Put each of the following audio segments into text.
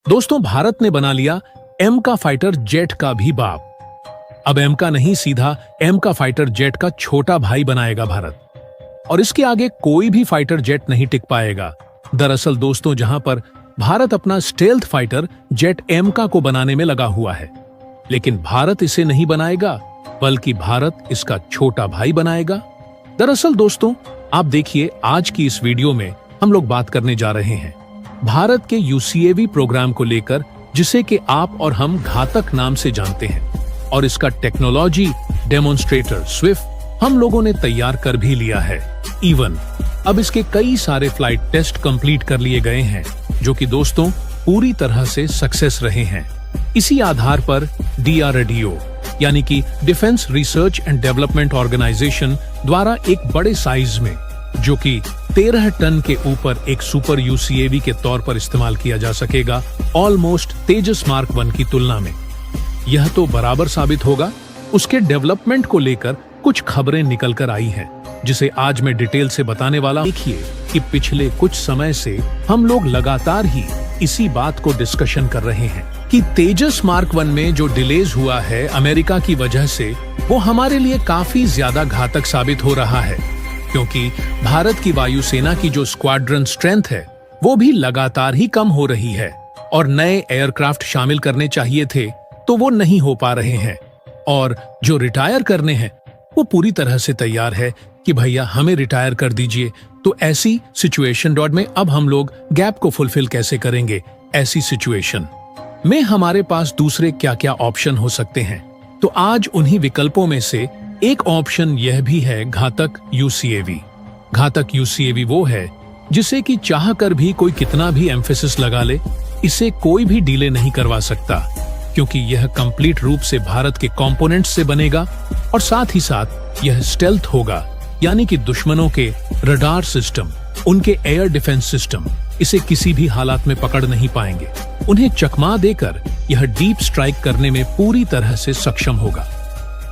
दोस्तों, भारत ने बना लिया एम का फाइटर जेट का भी बाप। अब एम का नहीं, सीधा एम का फाइटर जेट का छोटा भाई बनाएगा भारत, और इसके आगे कोई भी फाइटर जेट नहीं टिक पाएगा। दरअसल दोस्तों, जहां पर भारत अपना स्टेल्थ फाइटर जेट एम का को बनाने में लगा हुआ है, लेकिन भारत इसे नहीं बनाएगा, बल्कि भारत इसका छोटा भाई बनाएगा। दरअसल दोस्तों, आप देखिए, आज की इस वीडियो में हम लोग बात करने जा रहे हैं भारत के यूसीएवी प्रोग्राम को लेकर, जिसे कि आप और हम घातक नाम से जानते हैं, और इसका टेक्नोलॉजी डेमोन्स्ट्रेटर स्विफ्ट हम लोगों ने तैयार कर भी लिया है। इवन अब इसके कई सारे फ्लाइट टेस्ट कंप्लीट कर लिए गए हैं, जो कि दोस्तों पूरी तरह से सक्सेस रहे हैं। इसी आधार पर DRDO यानी कि defence research and development organisation द्वारा एक बड़े साइज में, जो कि 13 टन के ऊपर एक सुपर यूसीएवी के तौर पर इस्तेमाल किया जा सकेगा, ऑलमोस्ट तेजस मार्क 1 की तुलना में। यह तो बराबर साबित होगा। उसके डेवलपमेंट को लेकर कुछ खबरें निकल कर आई हैं, जिसे आज मैं डिटेल से बताने वाला। देखिए कि पिछले कुछ समय से हम लोग लगातार ही इसी बात को डिस्कशन कर रहे हैं कि तेजस मार्क 1 में जो डिलेज हुआ है अमेरिका की वजह से, वो हमारे लिए काफी ज्यादा घातक साबित हो रहा है, क्योंकि भारत की वायुसेना की जो स्क्वाड्रन स्ट्रेंथ है वो भी लगातार ही कम हो रही है, और नए एयरक्राफ्ट शामिल करने चाहिए थे तो वो नहीं हो पा रहे हैं, और जो रिटायर करने हैं वो पूरी तरह से तैयार है कि भैया हमें रिटायर कर दीजिए। तो ऐसी सिचुएशन में अब हम लोग गैप को फुलफिल कैसे करेंगे? ऐसी सिचुएशन में हमारे पास दूसरे क्या क्या ऑप्शन हो सकते हैं? तो आज उन्हीं विकल्पों में से एक ऑप्शन यह भी है घातक यूसीएवी। घातक यूसीएवी वो है जिसे कि चाह कर भी कोई कितना भी एम्फेसिस लगा ले, इसे कोई भी डीले नहीं करवा सकता, क्योंकि यह कंप्लीट रूप से भारत के कंपोनेंट्स से बनेगा, और साथ ही साथ यह स्टेल्थ होगा, यानी कि दुश्मनों के रडार सिस्टम, उनके एयर डिफेंस सिस्टम इसे किसी भी हालात में पकड़ नहीं पाएंगे। उन्हें चकमा देकर यह डीप स्ट्राइक करने में पूरी तरह से सक्षम होगा।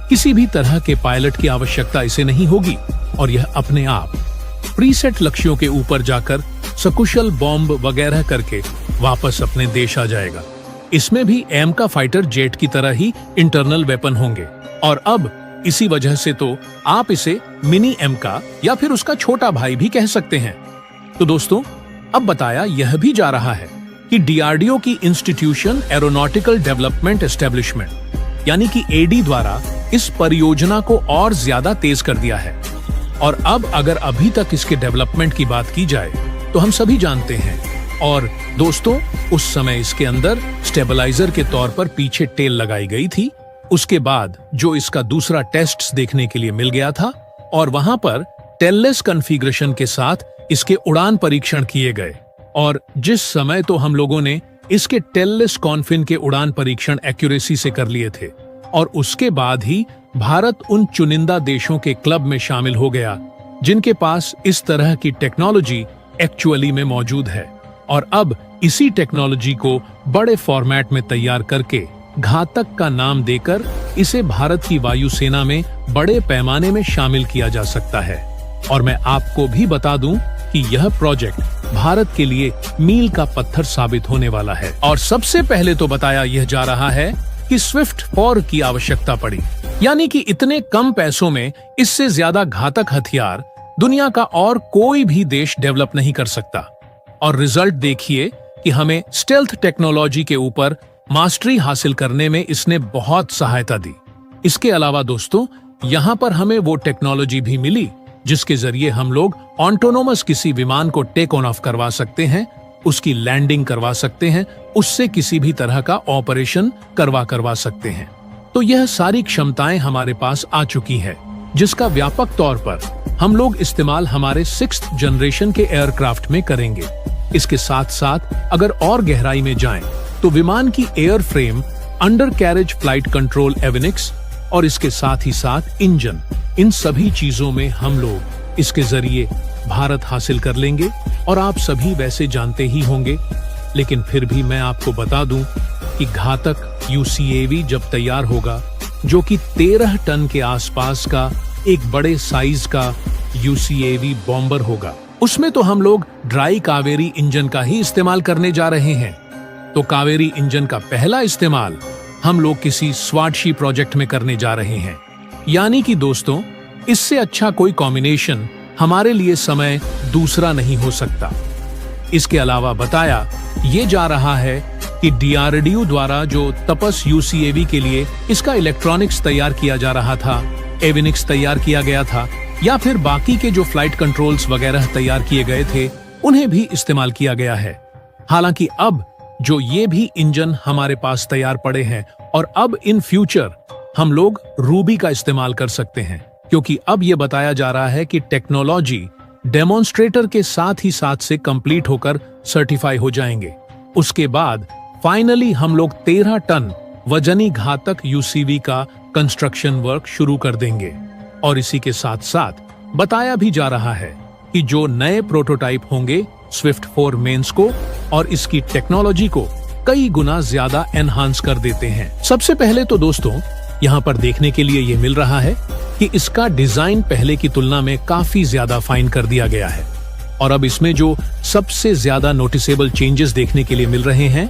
किसी भी तरह के पायलट की आवश्यकता इसे नहीं होगी, और यह अपने आप प्रीसेट लक्ष्यों के ऊपर जाकर सकुशल बॉम्ब वगैरह करके वापस अपने देश आ जाएगा। इसमें भी एम का फाइटर जेट की तरह ही इंटरनल वेपन होंगे, और अब इसी वजह से तो आप इसे मिनी एम का या फिर उसका छोटा भाई भी कह सकते हैं। तो दोस्तों, अब बताया यह भी जा रहा है कि DRDO की इंस्टीट्यूशन एरोनॉटिकल डेवलपमेंट एस्टेब्लिशमेंट यानी कि AD द्वारा इस परियोजना को और ज्यादा तेज कर दिया है। और अब अगर अभी तक इसके डेवलपमेंट की बात की जाए तो हम सभी जानते हैं, और दोस्तों उस समय इसके अंदर स्टेबलाइजर के तौर पर पीछे टेल लगाई गई थी। उसके बाद जो इसका दूसरा टेस्ट देखने के लिए मिल गया था, और वहां पर टेललेस कॉन्फ़िगरेशन के साथ इसके उड़ान परीक्षण किए गए, और जिस समय तो हम लोगों ने इसके टेललेस कॉन्फिन के उड़ान परीक्षण एक्यूरेसी से कर लिए थे, और उसके बाद ही भारत उन चुनिंदा देशों के क्लब में शामिल हो गया जिनके पास इस तरह की टेक्नोलॉजी एक्चुअली में मौजूद है। और अब इसी टेक्नोलॉजी को बड़े फॉर्मेट में तैयार करके घातक का नाम देकर इसे भारत की वायुसेना में बड़े पैमाने में शामिल किया जा सकता है। और मैं आपको भी बता दूं कि यह प्रोजेक्ट भारत के लिए मील का पत्थर साबित होने वाला है। और सबसे पहले तो बताया यह जा रहा है कि स्विफ्ट 4 की आवश्यकता पड़ी, यानी कि इतने कम पैसों में इससे ज्यादा घातक हथियार दुनिया का और कोई भी देश डेवलप नहीं कर सकता। और रिजल्ट देखिए कि हमें स्टेल्थ टेक्नोलॉजी के ऊपर मास्टरी हासिल करने में इसने बहुत सहायता दी। इसके अलावा दोस्तों, यहाँ पर हमें वो टेक्नोलॉजी भी मिली जिसके जरिए हम लोग ऑटोनोमस किसी विमान को टेक ऑन ऑफ करवा सकते हैं, उसकी लैंडिंग करवा सकते हैं, उससे किसी भी तरह का ऑपरेशन करवा सकते हैं। तो यह सारी क्षमताएं हमारे पास आ चुकी है, जिसका व्यापक तौर पर हम लोग इस्तेमाल हमारे 6th जनरेशन के एयरक्राफ्ट में करेंगे। इसके साथ साथ अगर और गहराई में जाएं, तो विमान की air frame, undercarriage flight control avionics, और इसके साथ ही साथ इंजन, इन सभी चीजों में हम लोग इसके जरिए भारत हासिल कर लेंगे। और आप सभी वैसे जानते ही होंगे, लेकिन फिर भी मैं आपको बता दूं कि घातक यूसीएवी जब तैयार होगा, जो कि 13 टन के आसपास का एक बड़े साइज का यूसीएवी बॉम्बर होगा, उसमें तो हम लोग ड्राई कावेरी इंजन का ही इस्तेमाल करने जा रहे हैं। तो कावेरी इंजन का पहला इस्तेमाल हम लोग किसी स्वाटशी प्रोजेक्ट में करने जा रहे हैं। यानी कि दोस्तों, इससे अच्छा कोई कॉम्बिनेशन हमारे लिए समय दूसरा नहीं हो सकता। इसके अलावा बताया ये जा रहा है कि DRDO द्वारा जो तपस UCAV के लिए इसका इलेक्ट्रॉनिक्स तैयार किया जा रहा था, एविनिक्स तैयार किया गया था, या फिर बाकी के जो फ्लाइट कंट्रोल्स वगैरह तैयार किए गए थे उन्हें भी इस्तेमाल किया गया है। हालांकि अब जो ये भी इंजन हमारे पास तैयार पड़े हैं और अब इन फ्यूचर हम लोग रूबी का इस्तेमाल कर सकते हैं, क्योंकि अब ये बताया जा रहा है कि टेक्नोलॉजी डेमोन्स्ट्रेटर के साथ ही साथ से कंप्लीट होकर सर्टिफाई हो जाएंगे। उसके बाद फाइनली हम लोग 13 टन वजनी घातक UCV का कंस्ट्रक्शन वर्क शुरू कर देंगे। और इसी के साथ साथ बताया भी जा रहा है कि जो नए प्रोटोटाइप होंगे स्विफ्ट 4 मेंस को और इसकी टेक्नोलॉजी को कई गुना ज्यादा एनहांस कर देते हैं। सबसे पहले तो दोस्तों यहाँ पर देखने के लिए ये मिल रहा है कि इसका डिजाइन पहले की तुलना में काफी ज्यादा फाइन कर दिया गया है। और अब इसमें जो सबसे ज्यादा नोटिसेबल चेंजेस देखने के लिए मिल रहे हैं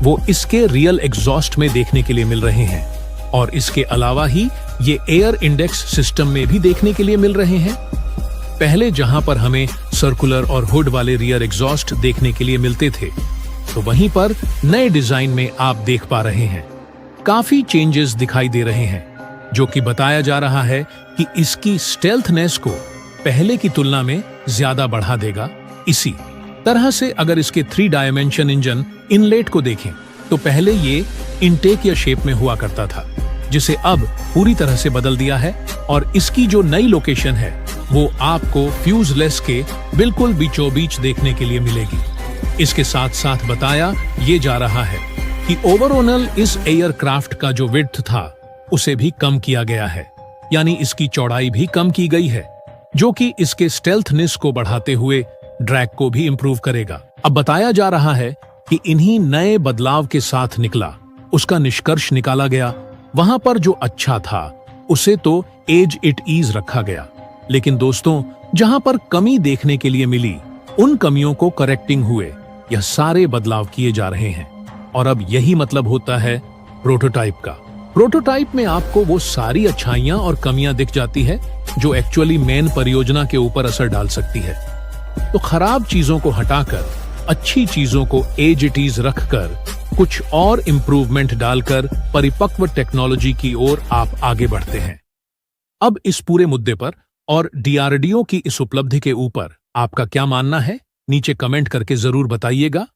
वो इसके रियल एग्जॉस्ट में देखने के लिए मिल रहे हैं। और इसके अलावा ही ये एयर इंडेक्स सिस्टम में भी देखने के लिए मिल रहे हैं। पहले जहां पर हमें सर्कुलर और हुड वाले रियर एग्जॉस्ट देखने के लिए मिलते थे, तो वहीं पर नए डिजाइन में आप देख पा रहे हैं काफी चेंजेस दिखाई दे रहे हैं, जो कि बताया जा रहा है कि इसकी स्टेल्थनेस को पहले की तुलना में ज्यादा बढ़ा देगा। इसी तरह से अगर इसके 3 डायमेंशन इंजन इनलेट को देखें तो पहले ये इनटेक या शेप में हुआ करता था, जिसे अब पूरी तरह से बदल दिया है। और इसकी जो नई लोकेशन है वो आपको फ्यूजलेस के बिल्कुल बीचों बीच देखने के लिए मिलेगी। इसके साथ साथ बताया ये जा रहा है कि ओवरऑल इस एयरक्राफ्ट का जो विड्थ था उसे भी कम किया गया है, यानी इसकी चौड़ाई भी कम की गई है, जो कि इसके स्टेल्थनेस को बढ़ाते हुए ड्रैग को भी इंप्रूव करेगा। अब बताया जा रहा है कि इन्हीं नए बदलाव के साथ निकला उसका निष्कर्ष निकाला गया। वहां पर जो अच्छा था उसे तो एज इट ईज रखा गया, लेकिन दोस्तों जहां पर कमी देखने के लिए मिली उन कमियों को करेक्टिंग हुए यह सारे बदलाव किए जा रहे हैं। और अब यही मतलब होता है प्रोटोटाइप का। प्रोटोटाइप में आपको वो सारी अच्छाइयां और कमियां दिख जाती है जो एक्चुअली मेन परियोजना के ऊपर असर डाल सकती है। तो खराब चीजों को हटाकर अच्छी चीजों को एज इट इज रखकर कुछ और इंप्रूवमेंट डालकर परिपक्व टेक्नोलॉजी की ओर आप आगे बढ़ते हैं। अब इस पूरे मुद्दे पर और DRDO की इस उपलब्धि के ऊपर आपका क्या मानना है, नीचे कमेंट करके जरूर बताइएगा।